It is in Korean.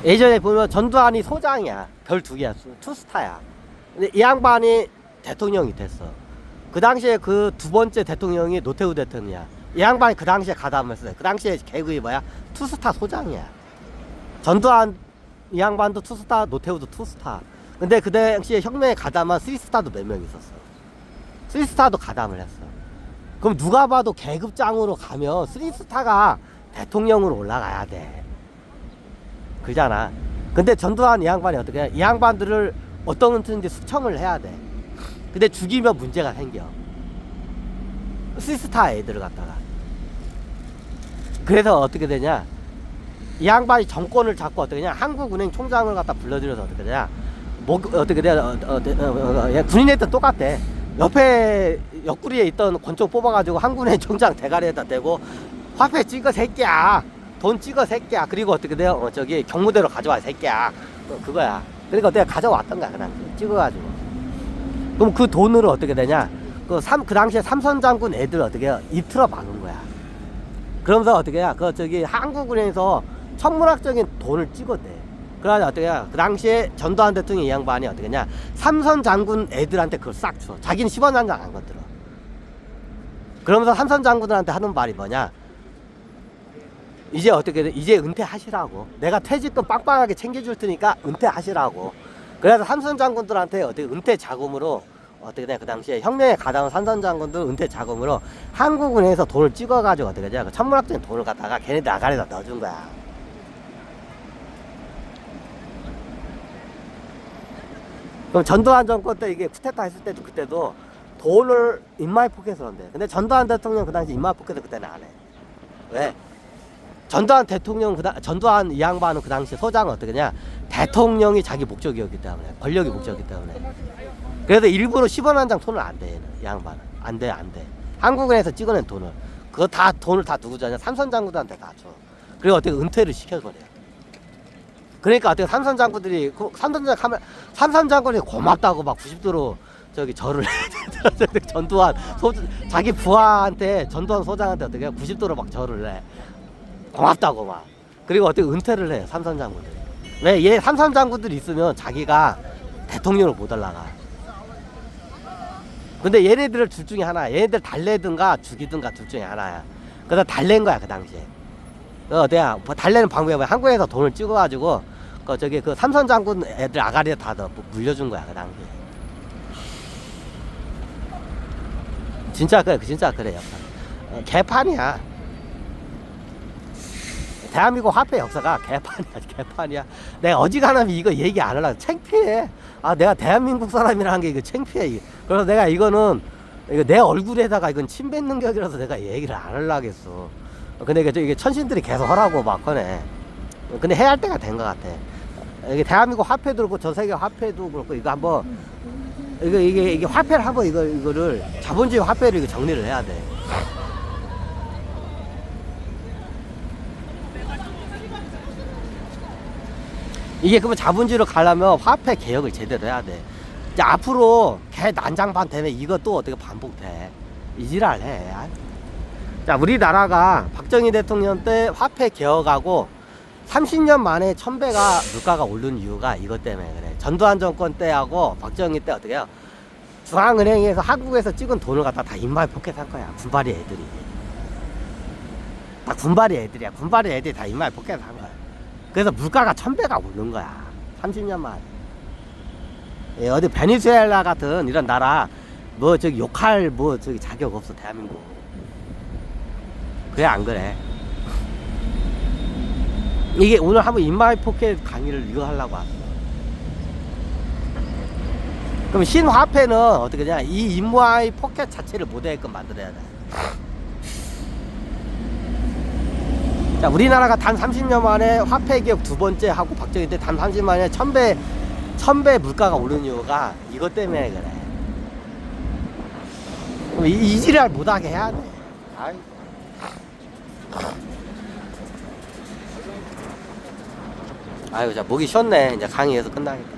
예전에 보면 전두환이 소장이야. 별 두 개야. 투스타야. 근데 이 양반이 대통령이 됐어. 그 당시에 그 두 번째 대통령이 노태우 대통령이야. 이 양반이 그 당시에 가담을 했어요. 그 당시에 계급이 뭐야? 투스타 소장이야. 전두환 이 양반도 투스타, 노태우도 투스타. 근데 그 당시에 혁명에 가담한 쓰리스타도 몇 명 있었어. 쓰리스타도 가담을 했어. 그럼 누가 봐도 계급장으로 가면 쓰리스타가 대통령으로 올라가야 돼. 그잖아. 근데 전두환 이 양반이 어떻게 해? 이 양반들을 어떤 은퇴인지 숙청을 해야 돼. 근데 죽이면 문제가 생겨. 쓰리스타 애들을 갖다가. 그래서 어떻게 되냐? 이 양반이 정권을 잡고 어떻게 되냐? 한국은행 총장을 갖다 불러들여서 어떻게 되냐? 뭐 어떻게 돼? 군인애들 똑같대. 옆에 옆구리에 있던 권총 뽑아가지고 한국은행 총장 대가리에다 대고 화폐 찍어 새끼야. 돈 찍어 새끼야. 그리고 어떻게 돼요? 저기 경무대로 가져와 새끼야. 그거야. 그러니까 내가 가져왔던 거야 그냥 찍어가지고. 그럼 그 돈으로 어떻게 되냐? 그 당시에 삼선 장군 애들 어떻게 해요? 입 틀어 막은 거야. 그러면서 어떻게 해야? 그 저기 한국은행에서 천문학적인 돈을 찍었대. 그래서 어떻게 해야? 그 당시에 전두환 대통령 이 양반이 어떻게 했냐? 삼선 장군 애들한테 그걸 싹 줘. 자기는 10원 한 장 안 건드려. 그러면서 삼선 장군들한테 하는 말이 뭐냐? 이제 어떻게 돼? 이제 은퇴하시라고. 내가 퇴직금 빵빵하게 챙겨줄 테니까 은퇴하시라고. 그래서 삼선 장군들한테 어떻게 은퇴 자금으로 어떻게 돼? 그 당시에 혁명에 가담한 삼선 장군들 은퇴 자금으로 한국은행에서 돈을 찍어가지고 어떻게 돼? 그 천문학적인 돈을 갖다가 걔네들 아가리에다 넣어준 거야. 그럼 전두환 정권 때 이게 쿠데타 했을 때도 그때도 돈을 인마이 포켓으로 한대. 근데 전두환 대통령 그 당시 인마이 포켓을 그때는 안 해. 왜? 전두환 대통령 전두환 이 양반은 그 당시 소장은 어떻게 냐? 대통령이 자기 목적이었기 때문에, 권력이 목적이기 때문에. 그래서 일부러 10원 한 장 손을 안 대. 얘는 이 양반은 안 돼. 한국은행에서 찍어낸 돈을 그거 다 돈을 다 누구 주냐? 삼선 장군들한테 다 줘. 그리고 어떻게 은퇴를 시켜버려. 그러니까 어떻게 삼선 장군들이 삼선 장군이 고맙다고 막 90도로 저기 절을 해. 전두환 자기 부하한테 전두환 소장한테 어떻게 90도로 막 절을 해. 고맙다고 막. 그리고 어떻게 은퇴를 해. 삼선 장군들. 왜? 얘 삼선 장군들이 있으면 자기가 대통령을 못 올라가. 근데 얘네들을 둘 중에 하나야. 얘네들 달래든가 죽이든가 둘 중에 하나야. 그래서 달랜 거야 그 당시에. 어때야? 달래는 방법이 뭐야? 한국에서 돈을 찍어가지고 저기 그 삼선 장군 애들 아가리에 다 물려준 거야 그 당시에. 진짜 그래, 진짜 그래. 개판이야. 대한민국 화폐 역사가 개판이야. 내가 어지간하면 이거 얘기 안 하려고 창피해. 내가 대한민국 사람이라는 게 이거 창피해. 이게. 그래서 내가 이거 내 얼굴에다가 이건 침 뱉는 격이라서 내가 얘기를 안 하려고 했어. 근데 이게 천신들이 계속 하라고 막 하네. 근데 해야 할 때가 된 것 같아. 이게 대한민국 화폐도 그렇고 전 세계 화폐도 그렇고 이거 한번 이게 화폐를 한번 이거를 자본주의 화폐를 이거 정리를 해야 돼. 이게 그러면 자본주의로 가려면 화폐 개혁을 제대로 해야 돼. 이제 앞으로 개 난장판 되면 이것도 어떻게 반복돼. 이지랄 해. 자, 우리나라가 박정희 대통령 때 화폐 개혁하고 30년 만에 1000배가 물가가 오른 이유가 이것 때문에 그래. 전두환 정권 때하고 박정희 때 어떻게 해요? 중앙은행에서 한국에서 찍은 돈을 갖다 다 인마이 포켓 한 거야. 군발이 애들이. 다 군발이 애들이야. 군발이 애들이 다 인마이 포켓 한 거야. 그래서 물가가 1000배가 오른 거야. 30년 만에. 예, 어디 베네수엘라 같은 이런 나라 뭐 저기 욕할 뭐 저기 자격 없어 대한민국. 그래 안 그래? 이게 오늘 한번 인마이 포켓 강의를 이거 하려고 왔어. 그럼 신화폐는 어떻게 되냐? 이 인마이 포켓 자체를 모델급 만들어야 돼. 자, 우리나라가 단 30년 만에 화폐 개혁 두 번째 하고 박정희 때 단 30년 만에 1000배 물가가 오른 이유가 이것 때문에 그래. 이지랄 못하게 해야 돼. 아유, 자, 목이 쉬었네. 이제 강의에서 끝나겠다.